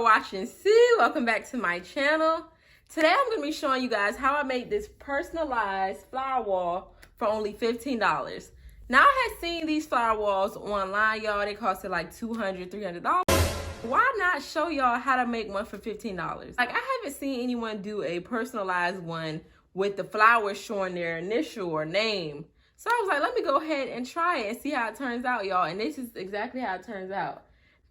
watching C. Welcome back to my channel. Today I'm going to be showing you guys how I made this personalized flower wall for only $15. Now I had seen these flower walls online, y'all. They costed like $200, $300. Why not show y'all how to make one for $15? Like, I haven't seen anyone do a personalized one with the flowers showing their initial or name. So I was like, let me go ahead and try it and see how it turns out, y'all. And this is exactly how it turns out.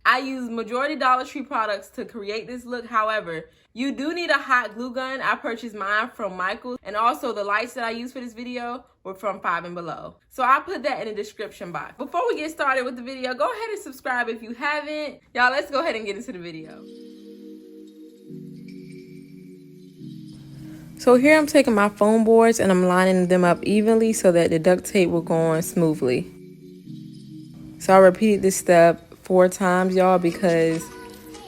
I use majority Dollar Tree products to create this look. However, you do need a hot glue gun. I purchased mine from Michaels. And also the lights that I used for this video were from Five and Below. So I'll put that in the description box. Before we get started with the video, go ahead and subscribe if you haven't. Y'all, let's go ahead and get into the video. So here I'm taking my foam boards and I'm lining them up evenly so that the duct tape will go on smoothly. So I repeated this step 4 times, y'all, because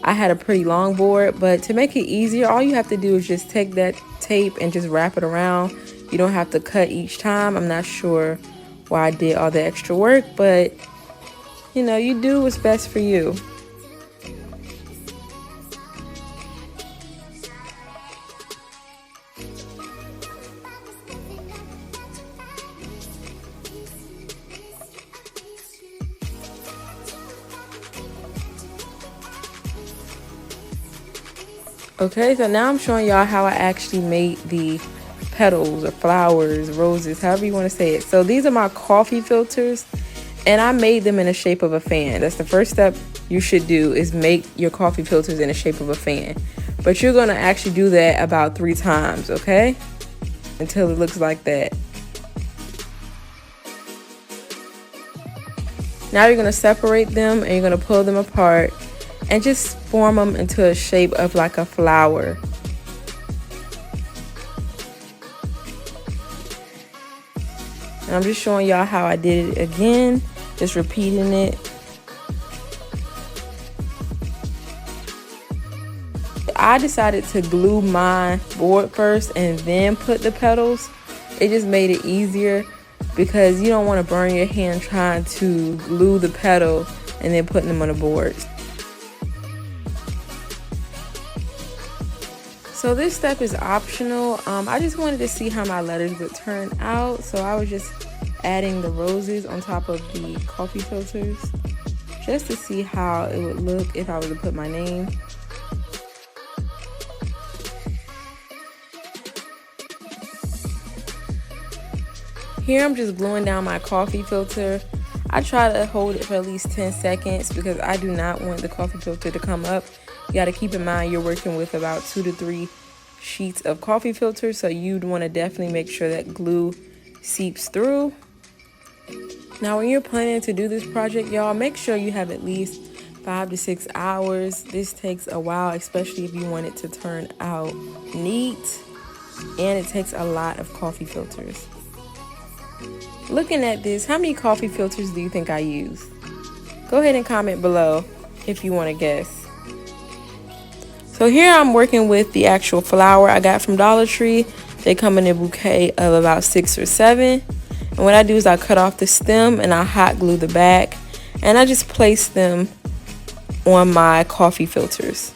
I had a pretty long board. But to make it easier, all you have to do is just take that tape and just wrap it around. You don't have to cut each time. I'm not sure why I did all the extra work, but you know, you do what's best for you. Okay, so now I'm showing y'all how I actually made the petals or flowers, roses, however you want to say it. So these are my coffee filters, and I made them in the shape of a fan. That's the first step you should do, is make your coffee filters in the shape of a fan. But you're going to actually do that about 3 times, okay? Until it looks like that. Now you're going to separate them and you're going to pull them apart and just form them into a shape of like a flower. And I'm just showing y'all how I did it again, just repeating it. I decided to glue my board first and then put the petals. It just made it easier because you don't want to burn your hand trying to glue the petal and then putting them on the board. So this step is optional. I just wanted to see how my letters would turn out. So I was just adding the roses on top of the coffee filters just to see how it would look if I were to put my name. Here I'm just gluing down my coffee filter. I try to hold it for at least 10 seconds because I do not want the coffee filter to come up. You got to keep in mind you're working with about 2 to 3 sheets of coffee filter, so you'd want to definitely make sure that glue seeps through. Now when you're planning to do this project, y'all, make sure you have at least 5 to 6 hours. This takes a while, especially if you want it to turn out neat, and it takes a lot of coffee filters. Looking at this, how many coffee filters do you think I used? Go ahead and comment below if you want to guess. So here I'm working with the actual flower I got from Dollar Tree. They come in a bouquet of about 6 or 7. And what I do is I cut off the stem and I hot glue the back. And I just place them on my coffee filters.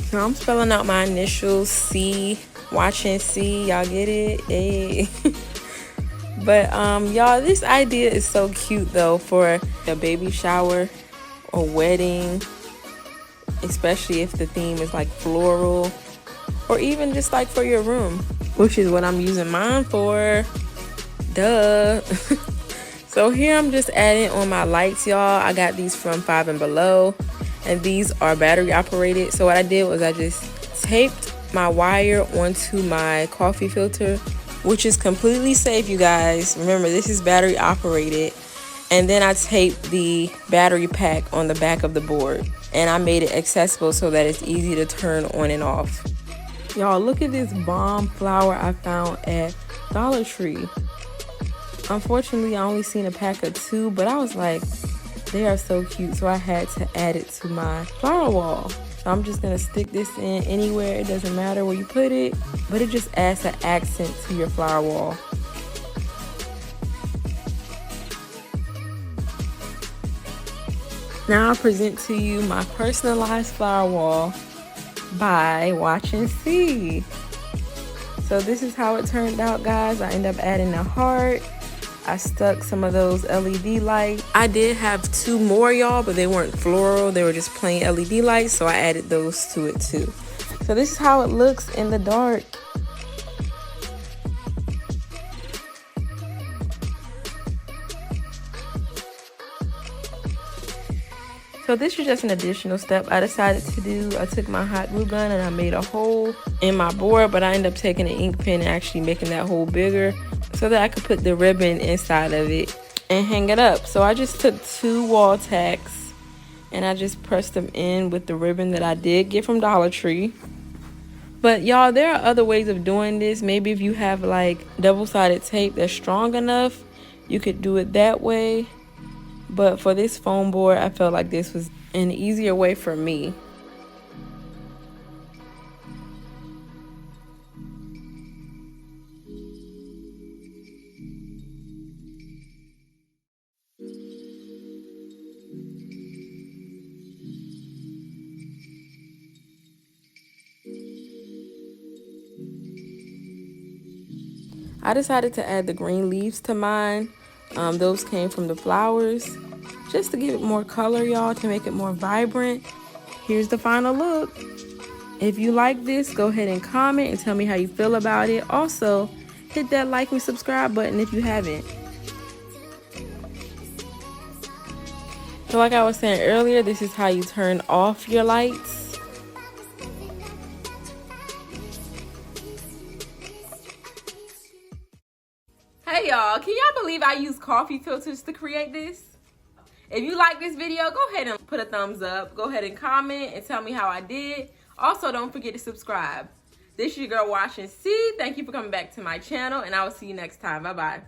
So I'm spelling out my initials, C, watching C, y'all get it? Hey. But y'all, this idea is so cute though for a baby shower or wedding. Especially if the theme is like floral, or even just like for your room, which is what I'm using mine for. Duh. So here I'm just adding on my lights, y'all. I got these from Five and Below, and these are battery operated. So what I did was I just taped my wire onto my coffee filter, which is completely safe, you guys. Remember, this is battery operated. And then I taped the battery pack on the back of the board. And I made it accessible so that it's easy to turn on and off. Y'all, look at this bomb flower I found at Dollar Tree. Unfortunately, I only seen a pack of 2, but I was like, they are so cute. So I had to add it to my flower wall. So I'm just gonna stick this in anywhere. It doesn't matter where you put it, but it just adds an accent to your flower wall. Now I'll present to you my personalized flower wall by Watch and See. So this is how it turned out, guys. I ended up adding a heart. I stuck some of those LED lights. I did have 2 more, y'all, but they weren't floral. They were just plain LED lights, so I added those to it too. So this is how it looks in the dark. So this was just an additional step I decided to do. I took my hot glue gun and I made a hole in my board, but I ended up taking an ink pen and actually making that hole bigger so that I could put the ribbon inside of it and hang it up. So I just took 2 wall tacks and I just pressed them in with the ribbon that I did get from Dollar Tree. But y'all, there are other ways of doing this. Maybe if you have like double-sided tape that's strong enough, you could do it that way. But for this foam board, I felt like this was an easier way for me. I decided to add the green leaves to mine. Those came from the flowers, just to give it more color, y'all, to make it more vibrant. Here's the final look. If you like this, go ahead and comment and tell me how you feel about it. Also, hit that like and subscribe button if you haven't. So like I was saying earlier, this is how you turn off your lights. Hey y'all, can y'all believe I used coffee filters to create this? If you like this video, go ahead and put a thumbs up. Go ahead and comment and tell me how I did. Also, don't forget to subscribe. This is your girl Watch and See. Thank you for coming back to my channel, and I will see you next time. Bye-bye.